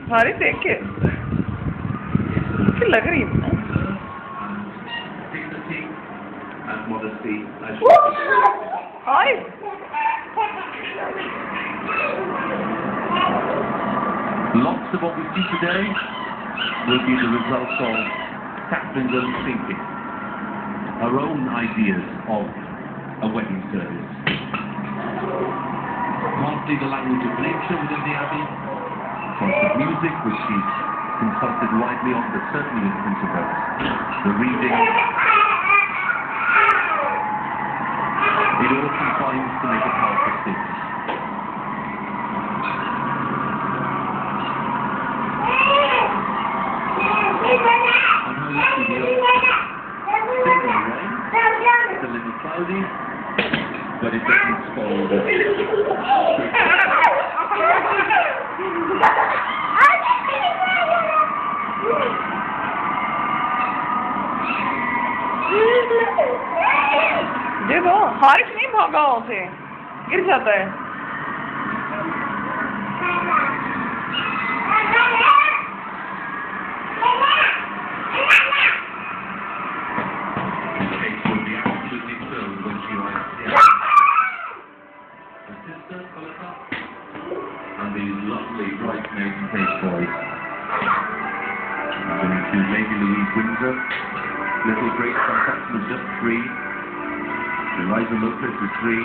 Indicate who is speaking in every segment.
Speaker 1: सारी देख के अच्छी लग रही है ना। हाय
Speaker 2: Lots of what we see today will be the result of Catherine's own thinking, her own ideas of a wedding service. Partly the language of nature within the Abbey, choice of music, which she's consulted widely on, but certainly in front of her. The reading, it all combines to make a powerful statement. And how you see the similar rain, it's a little cloudy, but it doesn't spoil the
Speaker 1: देखो हारिस नहीं भागा उसे गिर जाता है।
Speaker 2: and these lovely bridesmaids and page boys. I'm going to Lady Louise Windsor. Little Grace Van Saxon is just 3. Eliza Lopez is 3.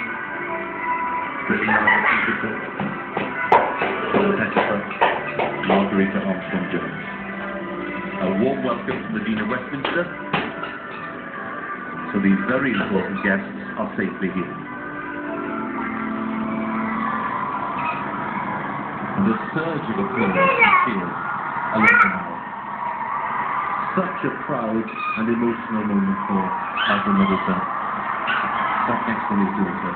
Speaker 2: Brittany Peterson. Margarita Armstrong-Jones. A warm welcome from the Dean of Westminster. So these very important guests are safely here. And a surge of applause and cheers along the aisle. Such a proud and emotional moment for Michael Middleton. Sat next to his daughter.